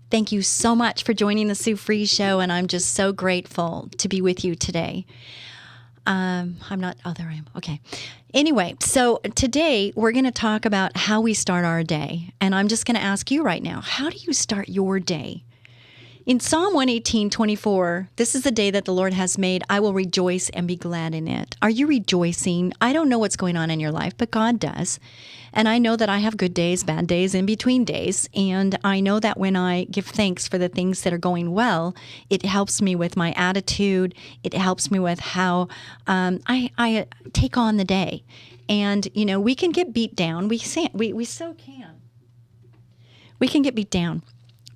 Thank you so much for joining the Sue Fries Show, and I'm just so grateful to be with you today. There I am. Okay. Anyway, so today we're going to talk about how we start our day. And I'm just going to ask you right now, how do you start your day? In Psalm 118:24, this is the day that the Lord has made. I will rejoice and be glad in it. Are you rejoicing? I don't know what's going on in your life, but God does. And I know that I have good days, bad days, in between days. And I know that when I give thanks for the things that are going well, it helps me with my attitude. It helps me with how I take on the day. And, we can get beat down. We so can. We can get beat down.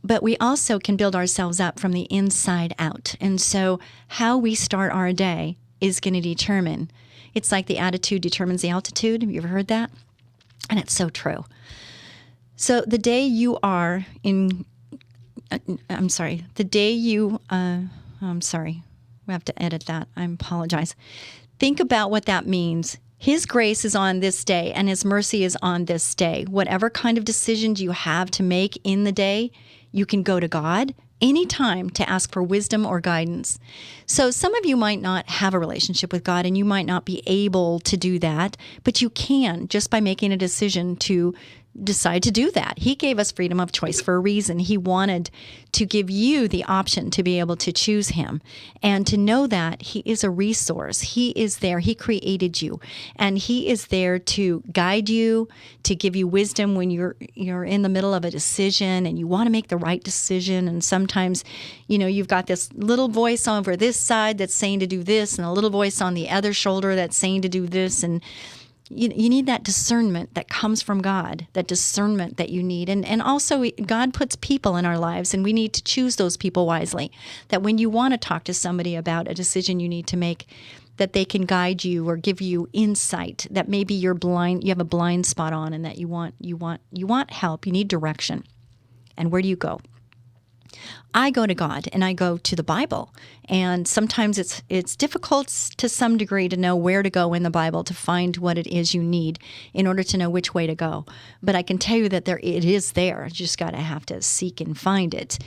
But we also can build ourselves up from the inside out. And so how we start our day is going to determine. It's like the attitude determines the altitude. Have you ever heard that? And it's so true. So the day you are in, the day you, I'm sorry, we have to edit that. I apologize. Think about what that means. His grace is on this day, and His mercy is on this day. Whatever kind of decisions you have to make in the day, you can go to God anytime to ask for wisdom or guidance. So some of you might not have a relationship with God, and you might not be able to do that, but you can just by making a decision to decide to do that. He gave us freedom of choice for a reason. He wanted to give you the option to be able to choose Him and to know that He is a resource. He is there. He created you, and He is there to guide you, to give you wisdom when you're in the middle of a decision and you want to make the right decision. And sometimes, you've got this little voice over this side that's saying to do this, and a little voice on the other shoulder that's saying to do this, and you need that discernment that comes from God, that discernment that you need. And also, God puts people in our lives, and we need to choose those people wisely. That when you want to talk to somebody about a decision you need to make, that they can guide you or give you insight, that maybe you have a blind spot on, and that you want help, you need direction. And where do you go? I go to God, and I go to the Bible. And sometimes it's difficult to some degree to know where to go in the Bible to find what it is you need in order to know which way to go. But I can tell you that it is there. You just got to have to seek and find it.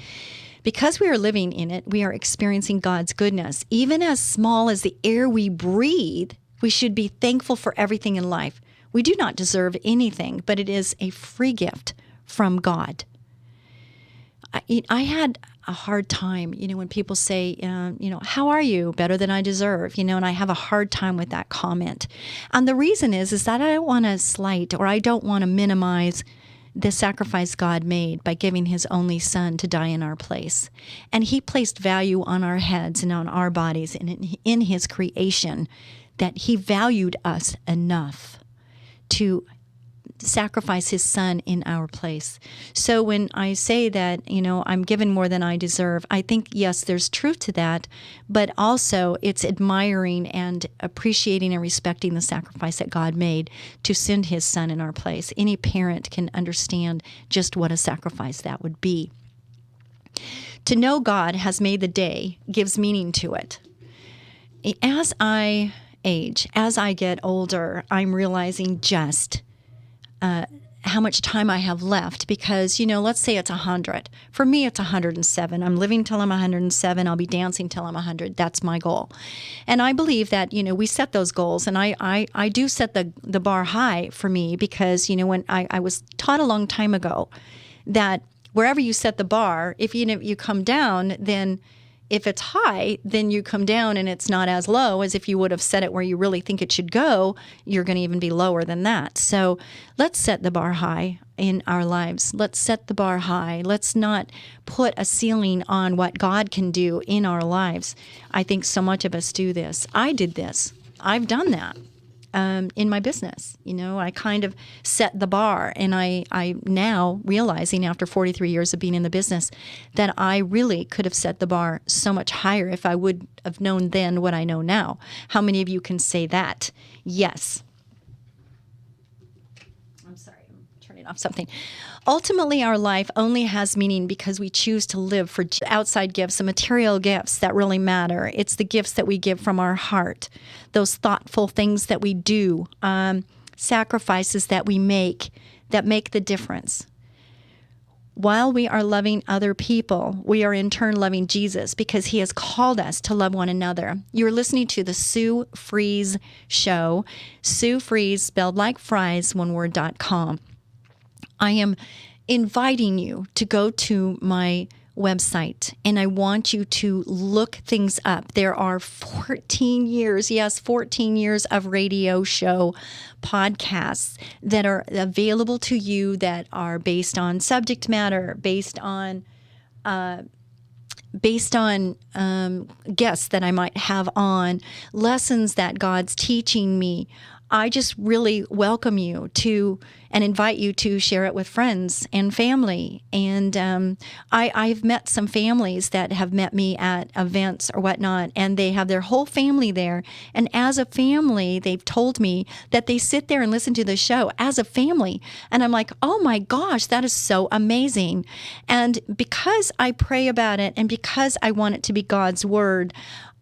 Because we are living in it, we are experiencing God's goodness. Even as small as the air we breathe, we should be thankful for everything in life. We do not deserve anything, but it is a free gift from God. I had a hard time, when people say, how are you? Better than I deserve, and I have a hard time with that comment. And the reason is that I don't want to slight, or I don't want to minimize the sacrifice God made by giving His only Son to die in our place. And He placed value on our heads and on our bodies and in His creation, that He valued us enough to sacrifice His Son in our place. So when I say that, I'm given more than I deserve, I think, yes, there's truth to that, but also it's admiring and appreciating and respecting the sacrifice that God made to send His Son in our place. Any parent can understand just what a sacrifice that would be. To know God has made the day gives meaning to it. As I age, as I get older, I'm realizing just how much time I have left, because, let's say it's 100. For me, it's 107. I'm living till I'm 107. I'll be dancing till I'm 100. That's my goal. And I believe that, we set those goals, and I do set the bar high for me, because, when I was taught a long time ago that wherever you set the bar, if you come down, then if it's high, then you come down and it's not as low as if you would have set it where you really think it should go. You're going to even be lower than that. So let's set the bar high in our lives. Let's set the bar high. Let's not put a ceiling on what God can do in our lives. I think so much of us do this. I did this. I've done that. In my business, I kind of set the bar, and I now realizing after 43 years of being in the business that I really could have set the bar so much higher if I would have known then what I know now. How many of you can say that? Yes. I'm sorry, I'm turning off something. Ultimately, our life only has meaning because we choose to live for outside gifts, the material gifts that really matter. It's the gifts that we give from our heart, those thoughtful things that we do, sacrifices that we make that make the difference. while we are loving other people, we are in turn loving Jesus because he has called us to love one another. You're listening to the Sue Fries Show. Sue Fries, spelled like fries, one word.com. I am inviting you to go to my website, and I want you to look things up. There are 14 years, yes, 14 years of radio show podcasts that are available to you that are based on subject matter, based on guests that I might have on, lessons that God's teaching me. I just really welcome you to and invite you to share it with friends and family. And I've met some families that have met me at events or whatnot, and they have their whole family there. And as a family, they've told me that they sit there and listen to the show as a family. And I'm like, oh my gosh, that is so amazing. And because I pray about it and because I want it to be God's word,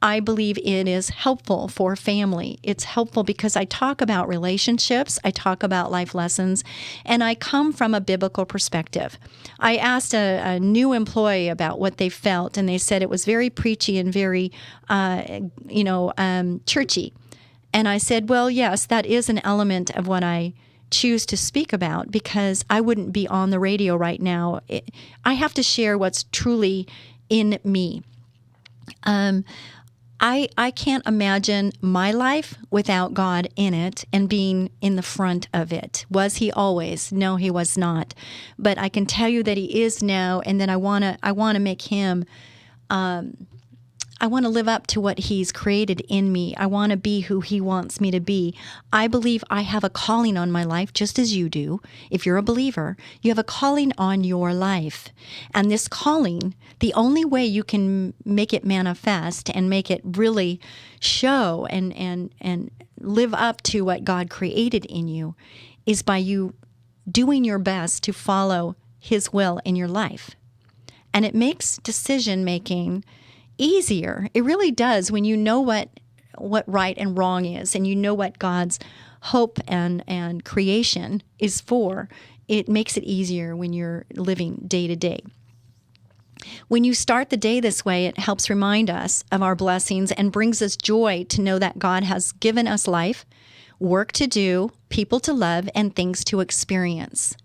I believe it is helpful for family. It's helpful because I talk about relationships, I talk about life lessons, and I come from a biblical perspective. I asked a new employee about what they felt, and they said it was very preachy and very, churchy. And I said, well, yes, that is an element of what I choose to speak about because I wouldn't be on the radio right now. I have to share what's truly in me. I can't imagine my life without God in it and being in the front of it. Was he always? No, he was not. But I can tell you that he is now, and then I want to make him I want to live up to what he's created in me. I want to be who he wants me to be. I believe I have a calling on my life, just as you do. If you're a believer, you have a calling on your life. And this calling, the only way you can make it manifest and make it really show and live up to what God created in you is by you doing your best to follow his will in your life. And it makes decision making easier. It really does when you know what right and wrong is, and you know what God's hope and creation is for. It makes it easier when you're living day to day. When you start the day this way, it helps remind us of our blessings and brings us joy to know that God has given us life, work to do, people to love, and things to experience.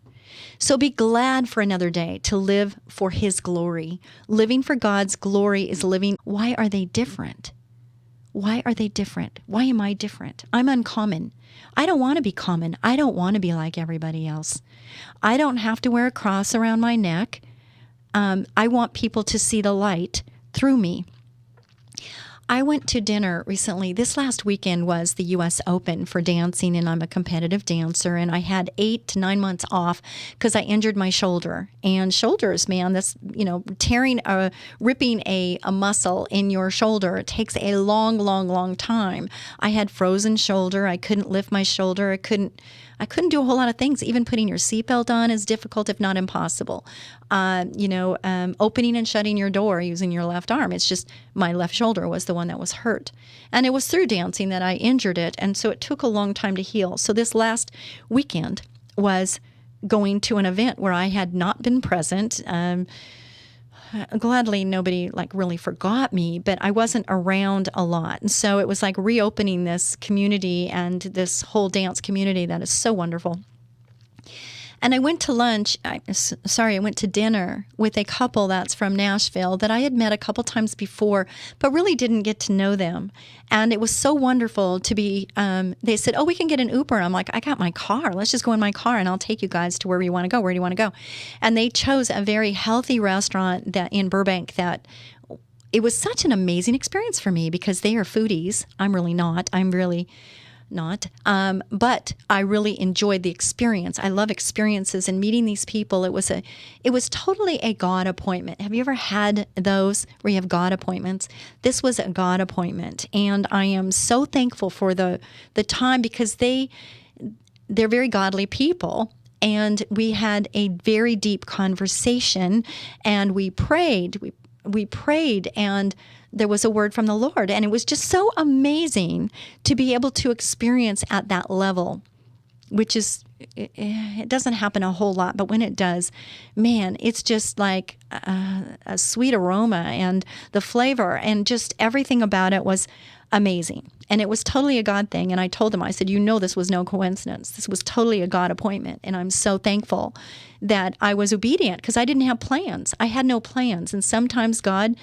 So be glad for another day to live for his glory. Living for God's glory is living. Why are they different? Why are they different? Why am I different? I'm uncommon. I don't want to be common. I don't want to be like everybody else. I don't have to wear a cross around my neck. I want people to see the light through me. I went to dinner recently. This last weekend was the U.S. Open for dancing, and I'm a competitive dancer, and I had 8 to 9 months off because I injured my shoulder. And shoulders, man, that's, ripping a muscle in your shoulder, it takes a long, long, long time. I had frozen shoulder. I couldn't lift my shoulder. I couldn't do a whole lot of things. Even putting your seatbelt on is difficult, if not impossible. Opening and shutting your door using your left arm. It's just my left shoulder was the one that was hurt. And it was through dancing that I injured it. And so it took a long time to heal. So this last weekend was going to an event where I had not been present. Gladly, nobody really forgot me, but I wasn't around a lot. And so it was like reopening this community and this whole dance community that is so wonderful. And I went to I went to dinner with a couple that's from Nashville that I had met a couple times before, but really didn't get to know them. And it was so wonderful to be, they said, oh, we can get an Uber. I'm like, I got my car. Let's just go in my car and I'll take you guys to where you want to go. Where do you want to go? And they chose a very healthy restaurant that in Burbank that it was such an amazing experience for me because they are foodies. I'm really not. But I really enjoyed the experience. I love experiences and meeting these people. It was totally a God appointment. Have you ever had those where you have God appointments? This was a God appointment, and I am so thankful for the time because they're very godly people. And we had a very deep conversation, and we prayed. We prayed, and there was a word from the Lord, and it was just so amazing to be able to experience at that level. which is, it doesn't happen a whole lot, but when it does, man, it's just like a sweet aroma, and the flavor and just everything about it was amazing. And it was totally a God thing. And I told them, I said, this was no coincidence. This was totally a God appointment. And I'm so thankful that I was obedient, because I didn't have plans. I had no plans. And sometimes God,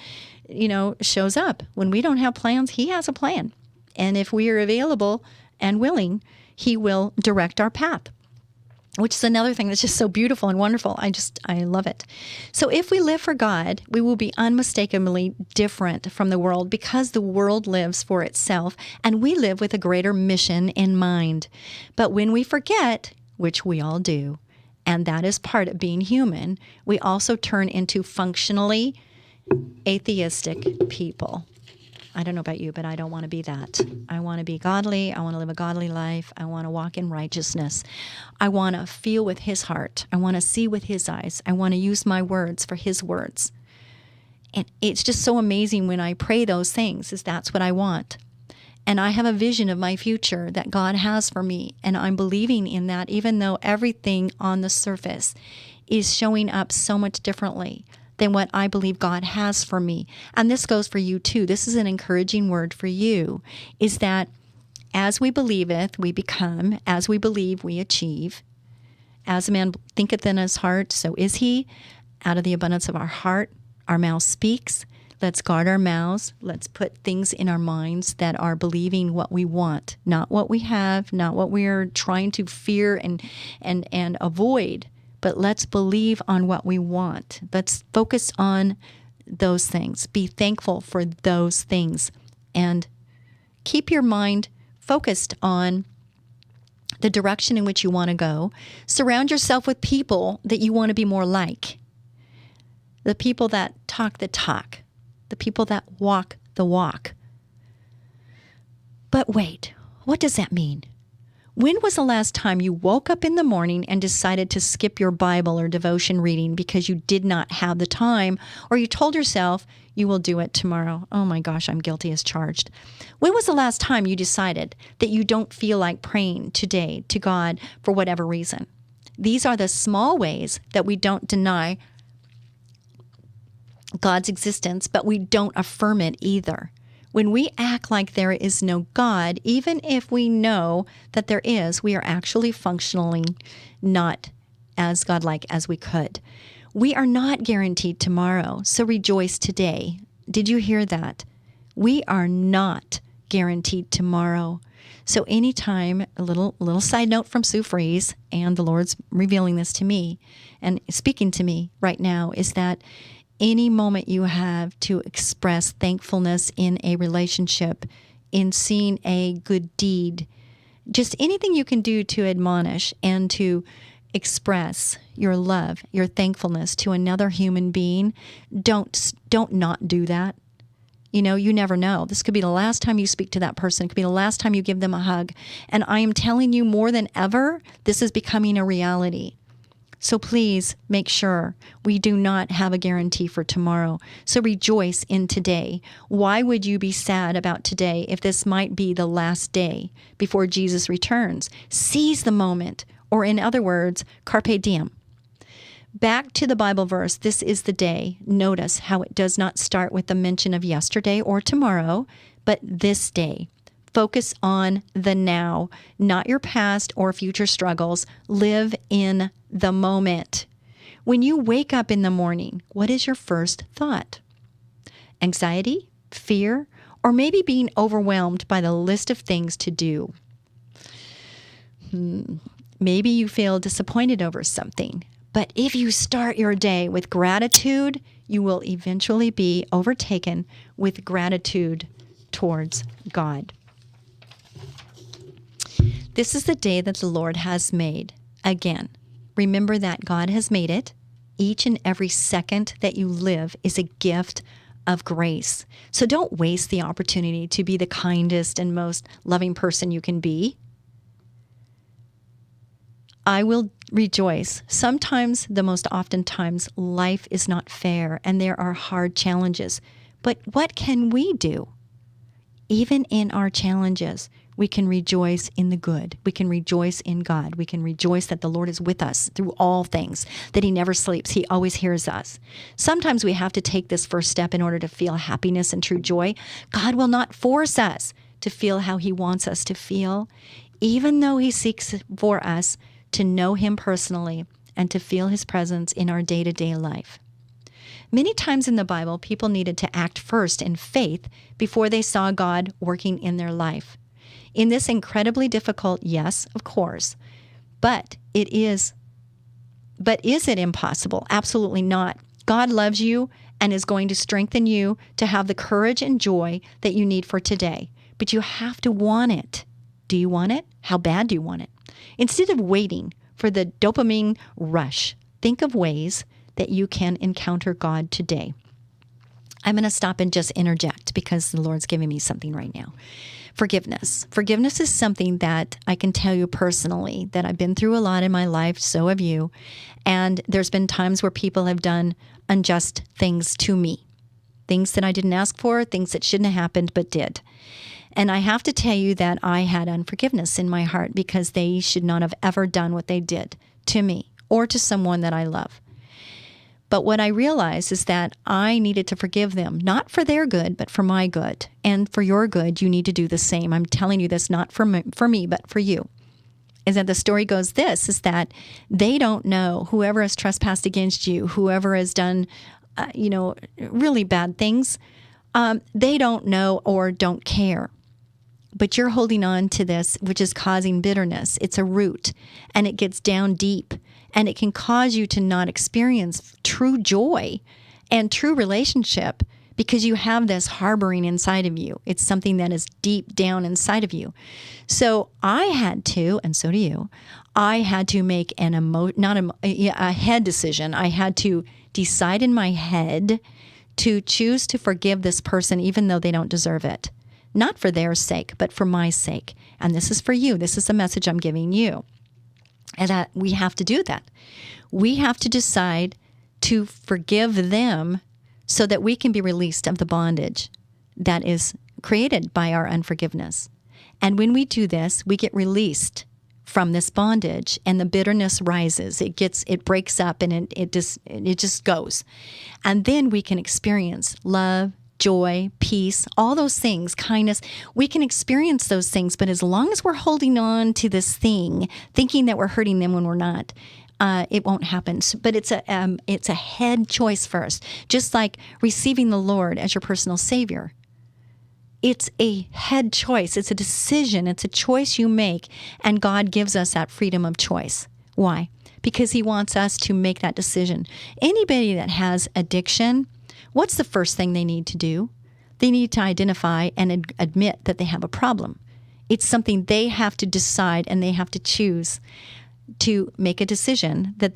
shows up. When we don't have plans, He has a plan. And if we are available and willing, He will direct our path, which is another thing that's just so beautiful and wonderful. I love it. So if we live for God, we will be unmistakably different from the world, because the world lives for itself and we live with a greater mission in mind. But when we forget, which we all do, and that is part of being human, we also turn into functionally atheistic people. I don't know about you, but I don't want to be that. I want to be godly. I want to live a godly life. I want to walk in righteousness. I want to feel with His heart. I want to see with His eyes. I want to use my words for His words. And it's just so amazing when I pray those things, is that's what I want. And I have a vision of my future that God has for me. And I'm believing in that, even though everything on the surface is showing up so much differently than what I believe God has for me. And this goes for you too. This is an encouraging word for you, is that as we believeth, we become; as we believe, we achieve. As a man thinketh in his heart, so is he. Out of the abundance of our heart, our mouth speaks. Let's guard our mouths. Let's put things in our minds that are believing what we want, not what we have, not what we are trying to fear and avoid. But let's believe on what we want. Let's focus on those things. Be thankful for those things. And keep your mind focused on the direction in which you want to go. Surround yourself with people that you want to be more like. The people that talk the talk. The people that walk the walk. But wait, what does that mean? When was the last time you woke up in the morning and decided to skip your Bible or devotion reading because you did not have the time, or you told yourself you will do it tomorrow? Oh my gosh, I'm guilty as charged. When was the last time you decided that you don't feel like praying today to God for whatever reason? These are the small ways that we don't deny God's existence, but we don't affirm it either. When we act like there is no God, even if we know that there is, we are actually functioning not as godlike as we could. We are not guaranteed tomorrow, so rejoice today. Did you hear that? We are not guaranteed tomorrow. So anytime, a little side note from Sue Fries, and the Lord's revealing this to me and speaking to me right now, is that any moment you have to express thankfulness in a relationship, in seeing a good deed, just anything you can do to admonish and to express your love, your thankfulness to another human being, don't not do that. You never know. This could be the last time you speak to that person. It could be the last time you give them a hug. And I am telling you, more than ever, this is becoming a reality. So please make sure we do not have a guarantee for tomorrow. So rejoice in today. Why would you be sad about today if this might be the last day before Jesus returns? Seize the moment, or in other words, carpe diem. Back to the Bible verse, this is the day. Notice how it does not start with the mention of yesterday or tomorrow, but this day. Focus on the now, not your past or future struggles. Live in the moment. When you wake up in the morning, what is your first thought? Anxiety, fear, or maybe being overwhelmed by the list of things to do? Maybe you feel disappointed over something. But if you start your day with gratitude, you will eventually be overtaken with gratitude towards God. This is the day that the Lord has made. Again, remember that God has made it. Each and every second that you live is a gift of grace. So don't waste the opportunity to be the kindest and most loving person you can be. I will rejoice. Sometimes, the most often times, life is not fair and there are hard challenges. But what can we do? Even in our challenges, we can rejoice in the good. We can rejoice in God. We can rejoice that the Lord is with us through all things, that He never sleeps. He always hears us. Sometimes we have to take this first step in order to feel happiness and true joy. God will not force us to feel how He wants us to feel, even though He seeks for us to know Him personally and to feel His presence in our day-to-day life. Many times in the Bible, people needed to act first in faith before they saw God working in their life. In this incredibly difficult, yes, of course, but is it impossible? Absolutely not. God loves you and is going to strengthen you to have the courage and joy that you need for today. But you have to want it. Do you want it? How bad do you want it? Instead of waiting for the dopamine rush, think of ways that you can encounter God today. I'm going to stop and just interject because the Lord's giving me something right now. Forgiveness. Forgiveness is something that I can tell you personally that I've been through a lot in my life, so have you. And there's been times where people have done unjust things to me. Things that I didn't ask for, things that shouldn't have happened but did. And I have to tell you that I had unforgiveness in my heart because they should not have ever done what they did to me or to someone that I love. But what I realized is that I needed to forgive them, not for their good, but for my good. And for your good, you need to do the same. I'm telling you this not for me, but for you. Is that the story goes this, is that they don't know, whoever has trespassed against you, whoever has done, really bad things, they don't know or don't care. But you're holding on to this, which is causing bitterness. It's a root, and it gets down deep. And it can cause you to not experience true joy and true relationship because you have this harboring inside of you. It's something that is deep down inside of you. So I had to, and so do you, I had to make a head decision. I had to decide in my head to choose to forgive this person even though they don't deserve it. Not for their sake, but for my sake. And this is for you. This is the message I'm giving you. And that we have to do that. We have to decide to forgive them so that we can be released of the bondage that is created by our unforgiveness. And when we do this, we get released from this bondage and the bitterness rises. It breaks up and it just goes. And then we can experience love, joy, peace, all those things, kindness. We can experience those things, but as long as we're holding on to this thing, thinking that we're hurting them when we're not, it won't happen. But it's a head choice first, just like receiving the Lord as your personal Savior. It's a head choice. It's a decision. It's a choice you make, and God gives us that freedom of choice. Why? Because He wants us to make that decision. Anybody that has addiction, what's the first thing they need to do? They need to identify and admit that they have a problem. It's something they have to decide and they have to choose to make a decision that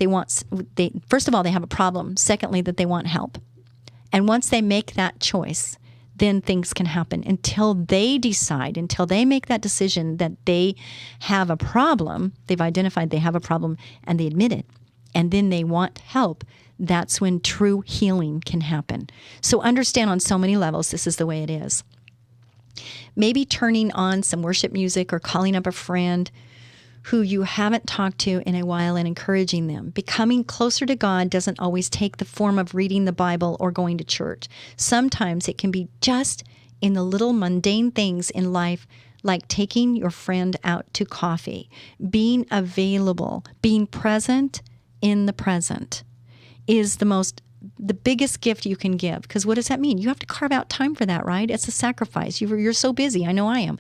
first of all, they have a problem. Secondly, that they want help. And once they make that choice, then things can happen until they make that decision that they have a problem. They've identified they have a problem and they admit it. And then they want help. That's when true healing can happen. So understand on so many levels, this is the way it is. Maybe turning on some worship music or calling up a friend who you haven't talked to in a while and encouraging them. Becoming closer to God doesn't always take the form of reading the Bible or going to church. Sometimes it can be just in the little mundane things in life, like taking your friend out to coffee, being available, being present in the present is the biggest gift you can give. Because what does that mean? You have to carve out time for that, right? It's a sacrifice. You're so busy. I know I am.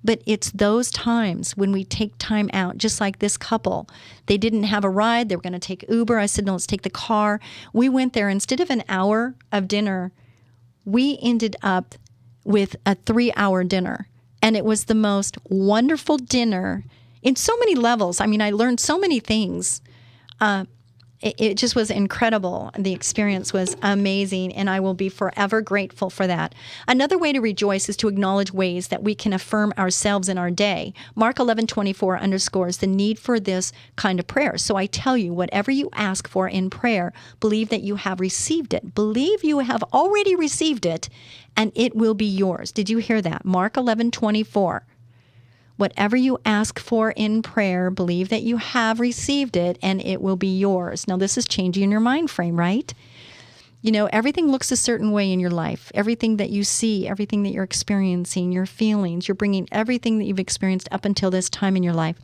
But it's those times when we take time out, just like this couple. They didn't have a ride. They were going to take Uber. I said, no, let's take the car. We went there. Instead of an hour of dinner, we ended up with a 3-hour dinner. And it was the most wonderful dinner in so many levels. I mean, I learned so many things. it just was incredible. The experience was amazing, and I will be forever grateful for that. Another way to rejoice is to acknowledge ways that we can affirm ourselves in our day. Mark 11:24 underscores the need for this kind of prayer. So I tell you, whatever you ask for in prayer, believe that you have received it. Believe you have already received it, and it will be yours. Did you hear that? Mark 11:24. Whatever you ask for in prayer, believe that you have received it and it will be yours. Now, this is changing your mind frame, right? You know, everything looks a certain way in your life. Everything that you see, everything that you're experiencing, your feelings, you're bringing everything that you've experienced up until this time in your life.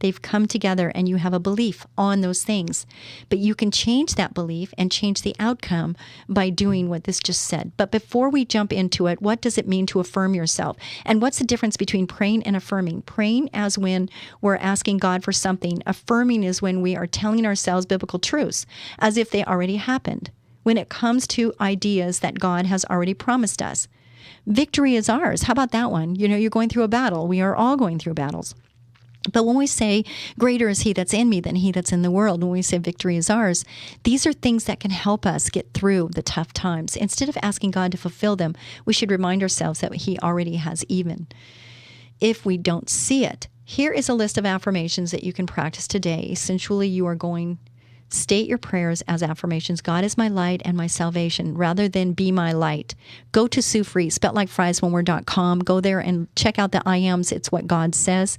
They've come together and you have a belief on those things. But you can change that belief and change the outcome by doing what this just said. But before we jump into it, what does it mean to affirm yourself? And what's the difference between praying and affirming? Praying as when we're asking God for something. Affirming is when we are telling ourselves biblical truths as if they already happened. When it comes to ideas that God has already promised us. Victory is ours. How about that one? You know, you're going through a battle. We are all going through battles. But when we say, greater is he that's in me than he that's in the world, when we say victory is ours, these are things that can help us get through the tough times. Instead of asking God to fulfill them, we should remind ourselves that he already has even. If we don't see it, here is a list of affirmations that you can practice today. Essentially, you are going state your prayers as affirmations. God is my light and my salvation, rather than be my light. Go to Sue Free, spelled like fries, one word.com. Go there and check out the I ams. It's what God says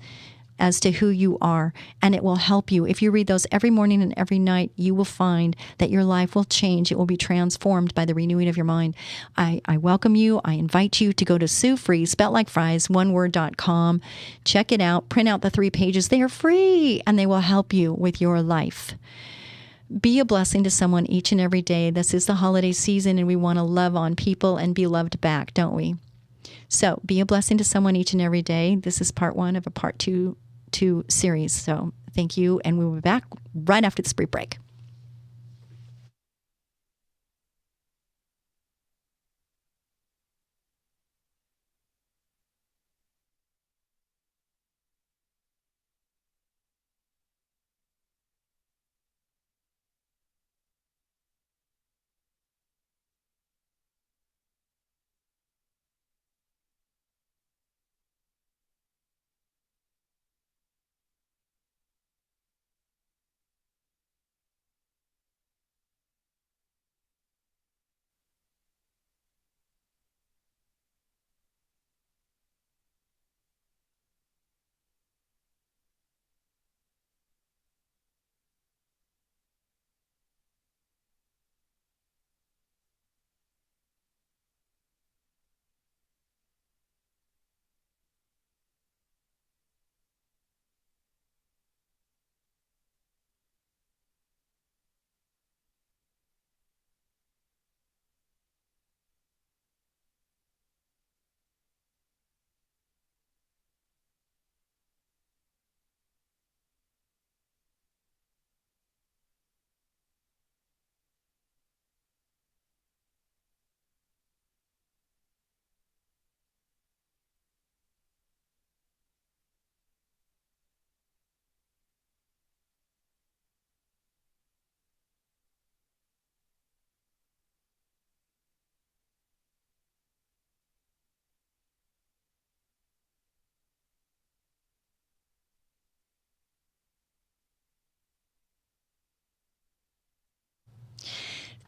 as to who you are, and it will help you. If you read those every morning and every night, you will find that your life will change. It will be transformed by the renewing of your mind. I welcome you. I invite you to go to Sue Free, spelled like fries, one word.com. Check it out. Print out the 3 pages. They are free, and they will help you with your life. Be a blessing to someone each and every day. This is the holiday season, and we want to love on people and be loved back, don't we? So be a blessing to someone each and every day. This is part 1 of a part 2 series. So thank you, and we will be back right after this brief break.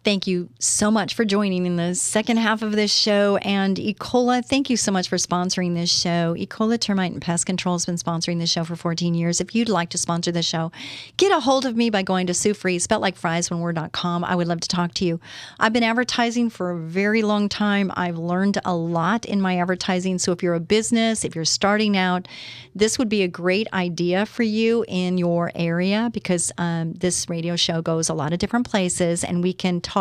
Thank you so much for joining in the second half of this show. And Ecola, thank you so much for sponsoring this show. Ecola Termite and Pest Control has been sponsoring this show for 14 years. If you'd like to sponsor the show, get a hold of me by going to Sue Free, spelled like fries, one word.com. I would love to talk to you. I've been advertising for a very long time. I've learned a lot in my advertising. So if you're a business, if you're starting out, this would be a great idea for you in your area, because this radio show goes a lot of different places, and we can talk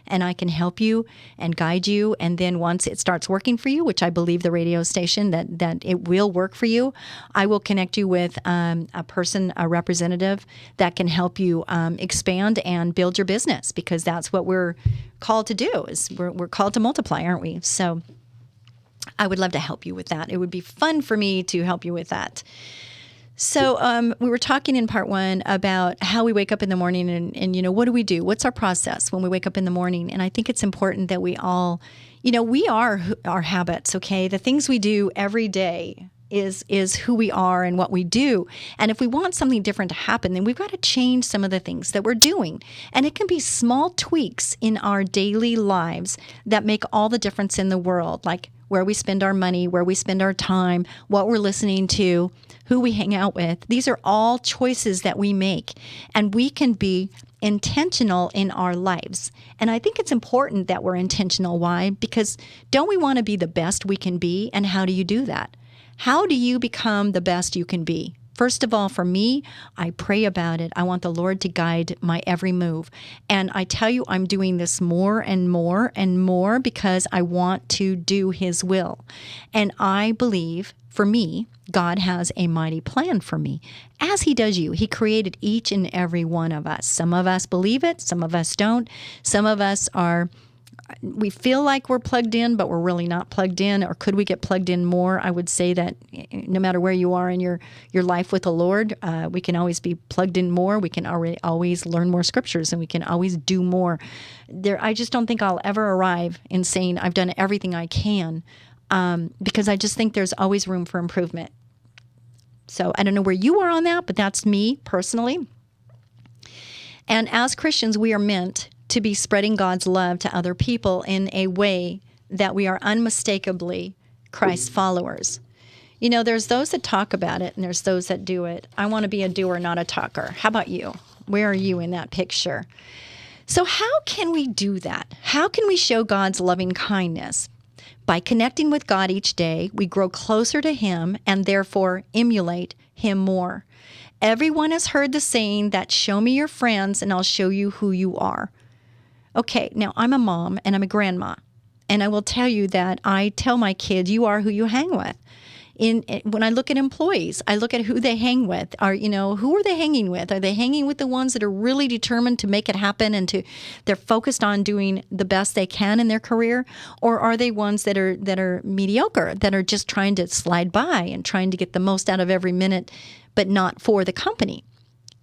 and I can help you and guide you. And then once it starts working for you, which I believe the radio station that it will work for you, I will connect you with a person, a representative that can help you expand and build your business, because that's what we're called to do. Is we're called to multiply, aren't we? So I would love to help you with that. It would be fun for me to help you with that. So we were talking in part one about how we wake up in the morning and, what do we do? What's our process when we wake up in the morning? And I think it's important that we all, we are our habits, okay? The things we do every day is who we are and what we do. And if we want something different to happen, then we've got to change some of the things that we're doing. And it can be small tweaks in our daily lives that make all the difference in the world, like where we spend our money, where we spend our time, what we're listening to, who we hang out with. These are all choices that we make, and we can be intentional in our lives. And I think it's important that we're intentional. Why? Because don't we want to be the best we can be? And how do you do that? How do you become the best you can be? First of all, for me, I pray about it. I want the Lord to guide my every move. And I tell you, I'm doing this more and more and more because I want to do His will. And I believe, for me, God has a mighty plan for me, as He does you. He created each and every one of us. Some of us believe it, some of us don't. Some of us we feel like we're plugged in, but we're really not plugged in. Or could we get plugged in more? I would say that no matter where you are in your life with the Lord, we can always be plugged in more. We can always learn more scriptures, and we can always do more. I just don't think I'll ever arrive in saying I've done everything I can, because I just think there's always room for improvement. So I don't know where you are on that, but that's me personally. And as Christians, we are meant to be spreading God's love to other people in a way that we are unmistakably Christ followers. There's those that talk about it, and there's those that do it. I want to be a doer, not a talker. How about you? Where are you in that picture? So how can we do that? How can we show God's loving kindness? By connecting with God each day, we grow closer to Him and therefore emulate Him more. Everyone has heard the saying that show me your friends and I'll show you who you are. Okay, now I'm a mom and I'm a grandma, and I will tell you that I tell my kids, you are who you hang with. When I look at employees, I look at who they hang with. Who are they hanging with? Are they hanging with the ones that are really determined to make it happen and they're focused on doing the best they can in their career? Or are they ones that are mediocre, that are just trying to slide by and trying to get the most out of every minute, but not for the company?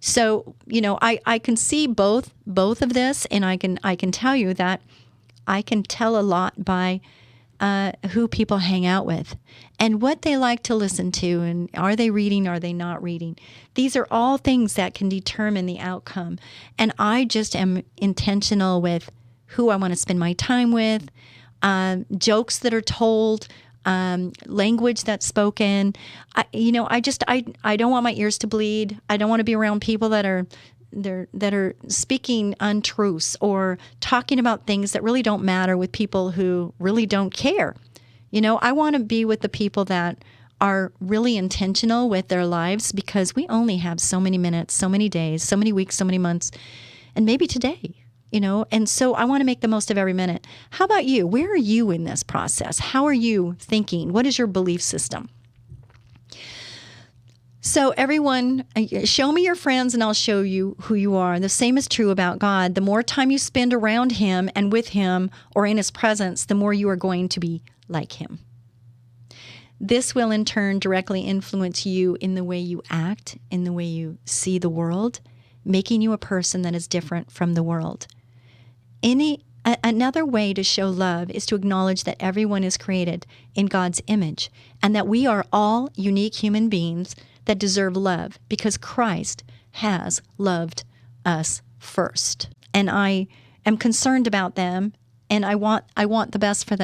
So, I can see both of this, and I can tell you that I can tell a lot by who people hang out with and what they like to listen to, and are they reading, are they not reading? These are all things that can determine the outcome. And I just am intentional with who I want to spend my time with, jokes that are told, language that's spoken. I don't want my ears to bleed. I don't want to be around people that are speaking untruths or talking about things that really don't matter with people who really don't care. I want to be with the people that are really intentional with their lives, because we only have so many minutes, so many days, so many weeks, so many months, and maybe today. And so I want to make the most of every minute. How about you? Where are you in this process? How are you thinking? What is your belief system? So everyone, show me your friends and I'll show you who you are. The same is true about God. The more time you spend around Him and with Him or in His presence, the more you are going to be like Him. This will in turn directly influence you in the way you act, in the way you see the world, making you a person that is different from the world. Another way to show love is to acknowledge that everyone is created in God's image and that we are all unique human beings that deserve love because Christ has loved us first. And I am concerned about them, and I want the best for them.